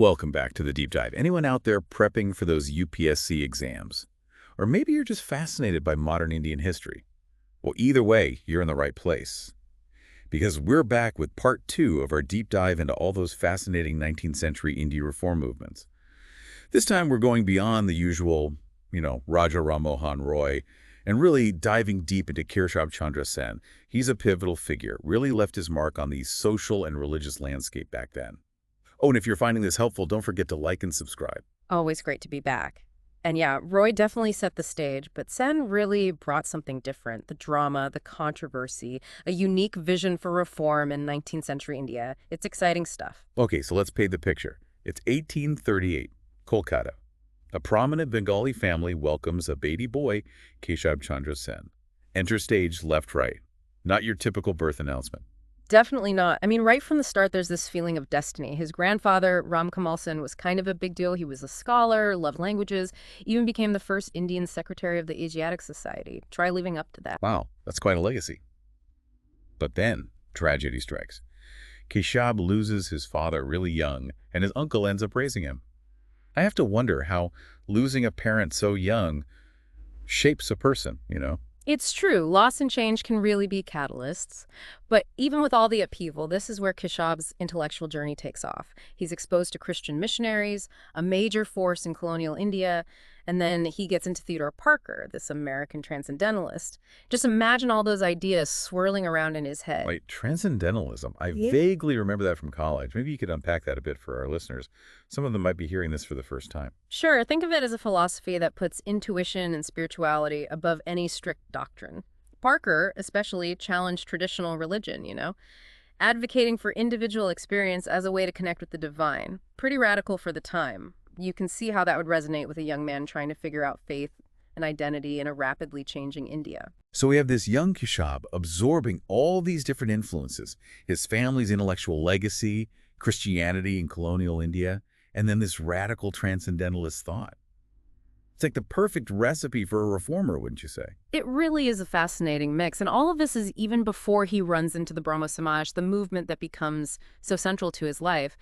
Welcome back to the deep dive. Anyone out there prepping for those UPSC exams? Or maybe you're just fascinated by modern Indian history. Well, either way, you're in the right place. Because we're back with part 2 of our deep dive into all those fascinating 19th century Indian reform movements. This time we're going beyond the usual, Raja Ram Mohan Roy, and really diving deep into Keshab Chandra Sen. He's a pivotal figure, really left his mark on the social and religious landscape back then. Oh, and if you're finding this helpful, don't forget to like and subscribe. Always great to be back. And yeah, Roy definitely set the stage, but Sen really brought something different. The drama, the controversy, a unique vision for reform in 19th century India. It's exciting stuff. Okay, so let's paint the picture. It's 1838, Kolkata. A prominent Bengali family welcomes a baby boy, Keshab Chandra Sen. Enter stage left-right. Not your typical birth announcement. Definitely not. I mean, right from the start, there's this feeling of destiny. His grandfather, Ram Kamal Sen, was kind of a big deal. He was a scholar, loved languages, even became the first Indian secretary of the Asiatic Society. Try living up to that. Wow, that's quite a legacy. But then, tragedy strikes. Keshab loses his father really young, and his uncle ends up raising him. I have to wonder how losing a parent so young shapes a person, It's true. Loss and change can really be catalysts. But even with all the upheaval, this is where Keshab's intellectual journey takes off. He's exposed to Christian missionaries, a major force in colonial India, and then he gets into Theodore Parker, this American transcendentalist. Just imagine all those ideas swirling around in his head. Wait, transcendentalism. I Yeah. vaguely remember that from college. Maybe you could unpack that a bit for our listeners. Some of them might be hearing this for the first time. Sure, think of it as a philosophy that puts intuition and spirituality above any strict doctrine. Parker especially challenged traditional religion, advocating for individual experience as a way to connect with the divine. Pretty radical for the time. You can see how that would resonate with a young man trying to figure out faith and identity in a rapidly changing India. So we have this young Keshab absorbing all these different influences, his family's intellectual legacy, Christianity in colonial India, and then this radical transcendentalist thought. It's like the perfect recipe for a reformer, wouldn't you say? It really is a fascinating mix, and all of this is even before he runs into the Brahmo Samaj, the movement that becomes so central to his life.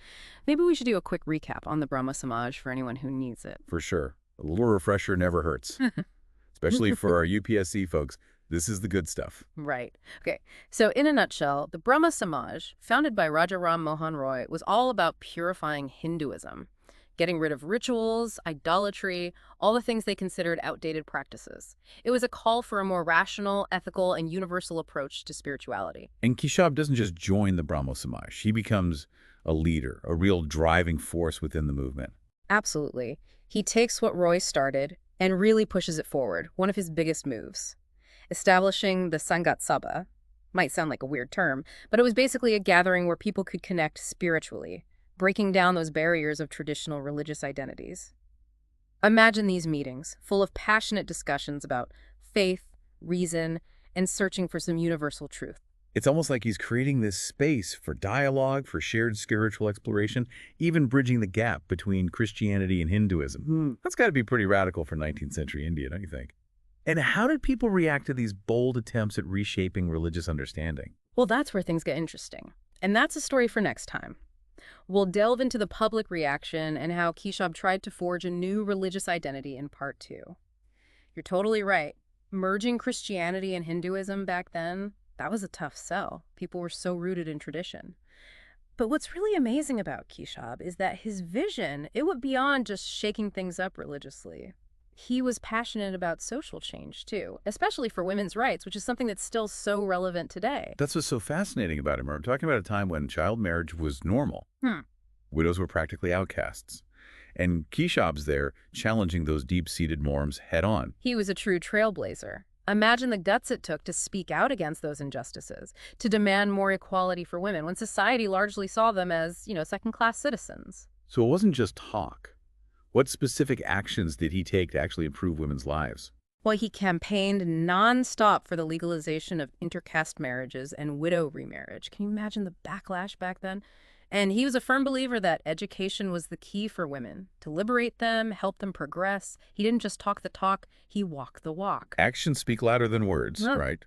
Maybe we should do a quick recap on the Brahmo Samaj for anyone who needs it. For sure. A little refresher never hurts. Especially for our UPSC folks. This is the good stuff. Right. Okay. So in a nutshell, the Brahmo Samaj, founded by Raja Ram Mohan Roy, was all about purifying Hinduism, getting rid of rituals, idolatry, all the things they considered outdated practices. It was a call for a more rational, ethical, and universal approach to spirituality. And Keshab doesn't just join the Brahmo Samaj. He becomes a leader, a real driving force within the movement. Absolutely. He takes what Roy started and really pushes it forward, one of his biggest moves. Establishing the Sangat Sabha. Might sound like a weird term, but it was basically a gathering where people could connect spiritually, breaking down those barriers of traditional religious identities. Imagine these meetings, full of passionate discussions about faith, reason, and searching for some universal truth. It's almost like he's creating this space for dialogue, for shared spiritual exploration, even bridging the gap between Christianity and Hinduism. That's got to be pretty radical for 19th century India, don't you think? And how did people react to these bold attempts at reshaping religious understanding? Well, that's where things get interesting. And that's a story for next time. We'll delve into the public reaction and how Keshab tried to forge a new religious identity in part 2. You're totally right. Merging Christianity and Hinduism back then, that was a tough sell. People were so rooted in tradition. But what's really amazing about Keshab is that his vision, it went beyond just shaking things up religiously. He was passionate about social change, too, especially for women's rights, which is something that's still so relevant today. That's what's so fascinating about him. We're talking about a time when child marriage was normal. Widows were practically outcasts. And Keshab's there challenging those deep-seated norms head-on. He was a true trailblazer. Imagine the guts it took to speak out against those injustices, to demand more equality for women, when society largely saw them as, second-class citizens. So it wasn't just talk. What specific actions did he take to actually improve women's lives? Well, he campaigned nonstop for the legalization of intercaste marriages and widow remarriage. Can you imagine the backlash back then? And he was a firm believer that education was the key for women, to liberate them, help them progress. He didn't just talk the talk, he walked the walk. Actions speak louder than words, right?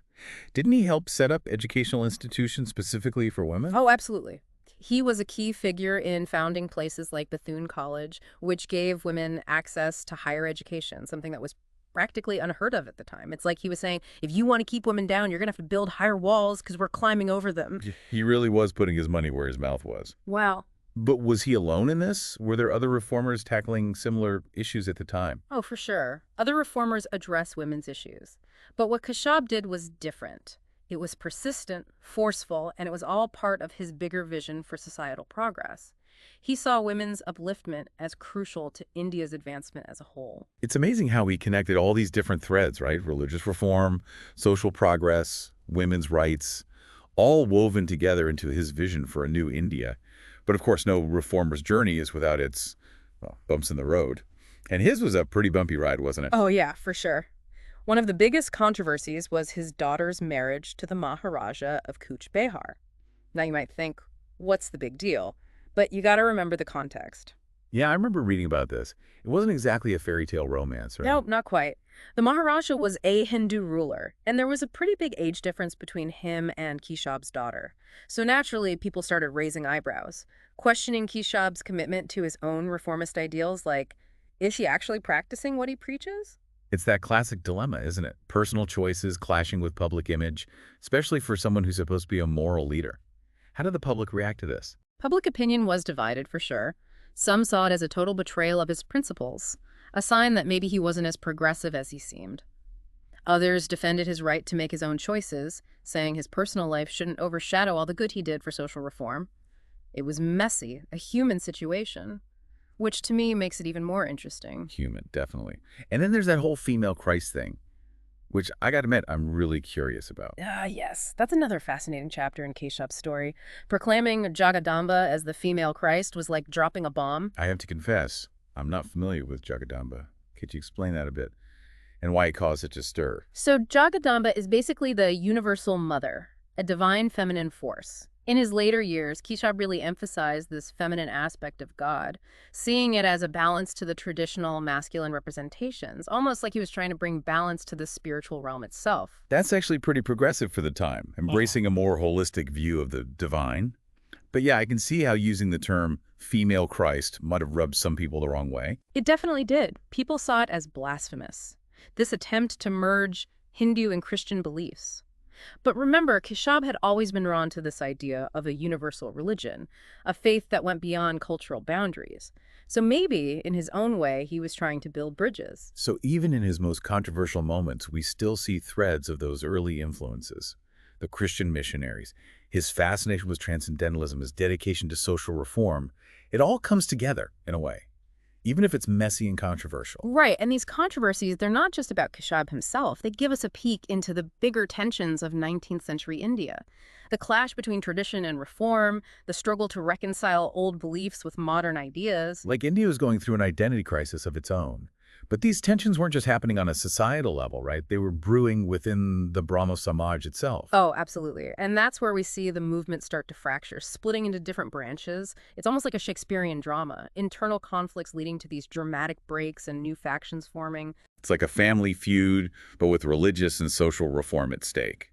Didn't he help set up educational institutions specifically for women? Oh, absolutely. He was a key figure in founding places like Bethune College, which gave women access to higher education, something that was practically unheard of at the time. It's like he was saying, if you want to keep women down, you're going to have to build higher walls because we're climbing over them. He really was putting his money where his mouth was. Wow. But was he alone in this? Were there other reformers tackling similar issues at the time? Oh, for sure. Other reformers address women's issues. But what Keshab did was different. It was persistent, forceful, and it was all part of his bigger vision for societal progress. He saw women's upliftment as crucial to India's advancement as a whole. It's amazing how he connected all these different threads, right? Religious reform, social progress, women's rights, all woven together into his vision for a new India. But of course, no reformer's journey is without its, well, bumps in the road. And his was a pretty bumpy ride, wasn't it? Oh, yeah, for sure. One of the biggest controversies was his daughter's marriage to the Maharaja of Cooch Behar. Now you might think, what's the big deal? But you got to remember the context. Yeah, I remember reading about this. It wasn't exactly a fairy tale romance, right? No, not quite. The Maharaja was a Hindu ruler, and there was a pretty big age difference between him and Keshab's daughter. So naturally, people started raising eyebrows, questioning Keshab's commitment to his own reformist ideals, like, is he actually practicing what he preaches? It's that classic dilemma, isn't it? Personal choices clashing with public image, especially for someone who's supposed to be a moral leader. How did the public react to this? Public opinion was divided, for sure. Some saw it as a total betrayal of his principles, a sign that maybe he wasn't as progressive as he seemed. Others defended his right to make his own choices, saying his personal life shouldn't overshadow all the good he did for social reform. It was messy, a human situation, which to me makes it even more interesting. Human, definitely. And then there's that whole female Christ thing, which I gotta admit, I'm really curious about. Ah, yes. That's another fascinating chapter in Keshab's story. Proclaiming Jagadamba as the female Christ was like dropping a bomb. I have to confess, I'm not familiar with Jagadamba. Could you explain that a bit? And why it caused such a stir? So Jagadamba is basically the universal mother, a divine feminine force. In his later years, Keshab really emphasized this feminine aspect of God, seeing it as a balance to the traditional masculine representations, almost like he was trying to bring balance to the spiritual realm itself. That's actually pretty progressive for the time, embracing a more holistic view of the divine. But yeah, I can see how using the term female Christ might have rubbed some people the wrong way. It definitely did. People saw it as blasphemous, this attempt to merge Hindu and Christian beliefs. But remember, Keshab had always been drawn to this idea of a universal religion, a faith that went beyond cultural boundaries. So maybe, in his own way, he was trying to build bridges. So even in his most controversial moments, we still see threads of those early influences. The Christian missionaries, his fascination with transcendentalism, his dedication to social reform, it all comes together in a way, even if it's messy and controversial. Right, and these controversies, they're not just about Keshab himself. They give us a peek into the bigger tensions of 19th century India. The clash between tradition and reform, the struggle to reconcile old beliefs with modern ideas. Like India was going through an identity crisis of its own. But these tensions weren't just happening on a societal level, right? They were brewing within the Brahmo Samaj itself. Oh, absolutely. And that's where we see the movement start to fracture, splitting into different branches. It's almost like a Shakespearean drama, internal conflicts leading to these dramatic breaks and new factions forming. It's like a family feud, but with religious and social reform at stake.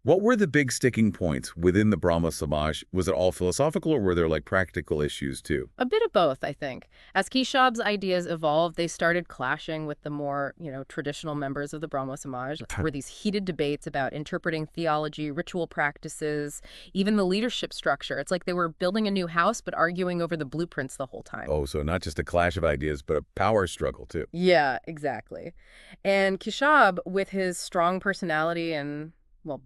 What were the big sticking points within the Brahmo Samaj? Was it all philosophical, or were there like practical issues too? A bit of both, I think. As Keshab's ideas evolved, they started clashing with the more, traditional members of the Brahmo Samaj. There were these heated debates about interpreting theology, ritual practices, even the leadership structure. It's like they were building a new house, but arguing over the blueprints the whole time. Oh, so not just a clash of ideas, but a power struggle too. Yeah, exactly. And Keshab, with his strong personality and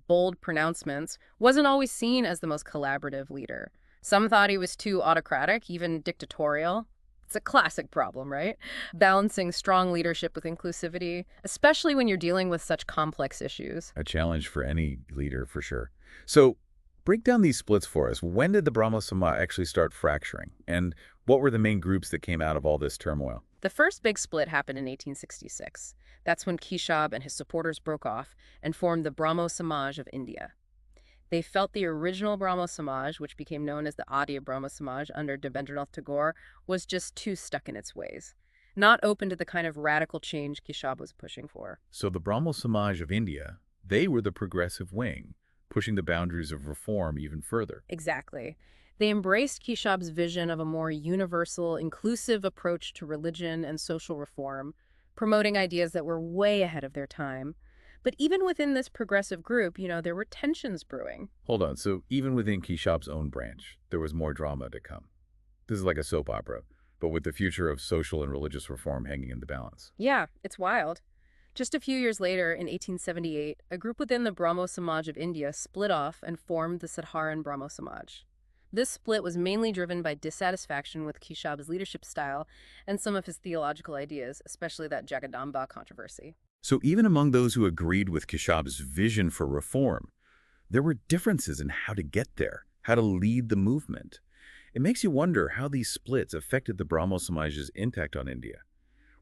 bold pronouncements, wasn't always seen as the most collaborative leader. Some thought he was too autocratic, even dictatorial. It's a classic problem, right? Balancing strong leadership with inclusivity, especially when you're dealing with such complex issues. A challenge for any leader, for sure. So break down these splits for us. When did the Brahmo Samaj actually start fracturing? And what were the main groups that came out of all this turmoil? The first big split happened in 1866. That's when Keshab and his supporters broke off and formed the Brahmo Samaj of India. They felt the original Brahmo Samaj, which became known as the Adya Brahmo Samaj under Debendranath Tagore, was just too stuck in its ways, not open to the kind of radical change Keshab was pushing for. So the Brahmo Samaj of India, they were the progressive wing, pushing the boundaries of reform even further. Exactly. They embraced Keshab's vision of a more universal, inclusive approach to religion and social reform, promoting ideas that were way ahead of their time. But even within this progressive group, there were tensions brewing. Hold on, so even within Keshab's own branch, there was more drama to come. This is like a soap opera, but with the future of social and religious reform hanging in the balance. Yeah, it's wild. Just a few years later, in 1878, a group within the Brahmo Samaj of India split off and formed the Sadharan Brahmo Samaj. This split was mainly driven by dissatisfaction with Keshab's leadership style and some of his theological ideas, especially that Jagadamba controversy. So even among those who agreed with Keshab's vision for reform, there were differences in how to get there, how to lead the movement. It makes you wonder how these splits affected the Brahmo Samaj's impact on India.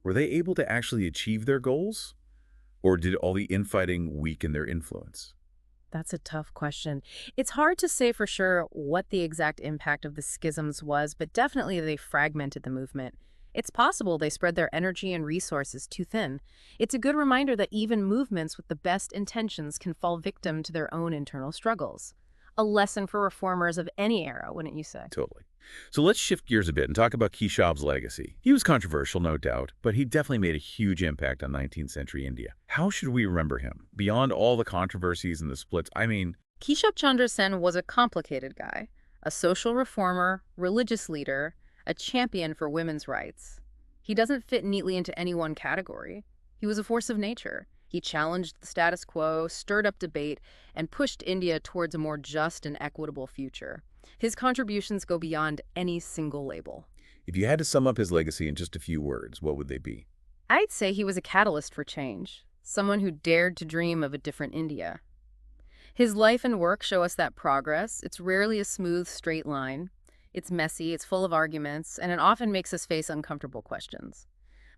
Were they able to actually achieve their goals? Or did all the infighting weaken their influence? That's a tough question. It's hard to say for sure what the exact impact of the schisms was, but definitely they fragmented the movement. It's possible they spread their energy and resources too thin. It's a good reminder that even movements with the best intentions can fall victim to their own internal struggles. A lesson for reformers of any era, wouldn't you say? Totally. So let's shift gears a bit and talk about Keshab's legacy. He was controversial, no doubt, but he definitely made a huge impact on 19th century India. How should we remember him? Beyond all the controversies and the splits, Keshab Chandra Sen was a complicated guy, a social reformer, religious leader, a champion for women's rights. He doesn't fit neatly into any one category. He was a force of nature. He challenged the status quo, stirred up debate, and pushed India towards a more just and equitable future. His contributions go beyond any single label. If you had to sum up his legacy in just a few words, what would they be? I'd say he was a catalyst for change, someone who dared to dream of a different India. His life and work show us that progress, it's rarely a smooth, straight line. It's messy, it's full of arguments, and it often makes us face uncomfortable questions.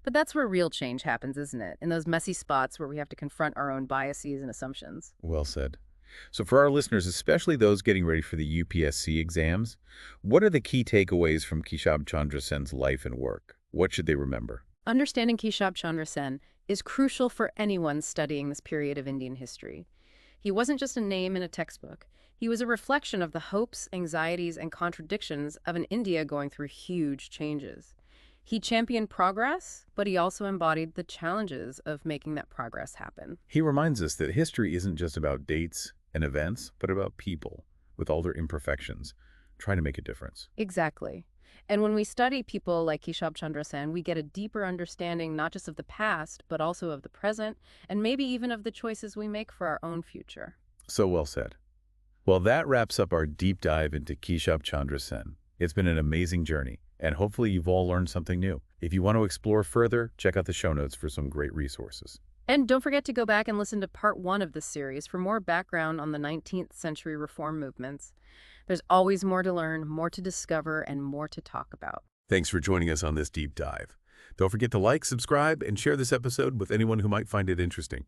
But that's where real change happens, isn't it? In those messy spots where we have to confront our own biases and assumptions. Well said. So for our listeners, especially those getting ready for the UPSC exams, what are the key takeaways from Keshab Chandra Sen's life and work? What should they remember? Understanding Keshab Chandra Sen is crucial for anyone studying this period of Indian history. He wasn't just a name in a textbook. He was a reflection of the hopes, anxieties, and contradictions of an India going through huge changes. He championed progress, but he also embodied the challenges of making that progress happen. He reminds us that history isn't just about dates and events, but about people, with all their imperfections, trying to make a difference. Exactly. And when we study people like Keshab Chandra Sen, we get a deeper understanding not just of the past, but also of the present, and maybe even of the choices we make for our own future. So well said. Well, that wraps up our deep dive into Keshab Chandra Sen. It's been an amazing journey, and hopefully you've all learned something new. If you want to explore further, check out the show notes for some great resources. And don't forget to go back and listen to part 1 of this series for more background on the 19th century reform movements. There's always more to learn, more to discover, and more to talk about. Thanks for joining us on this deep dive. Don't forget to like, subscribe, and share this episode with anyone who might find it interesting.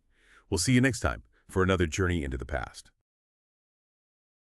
We'll see you next time for another journey into the past.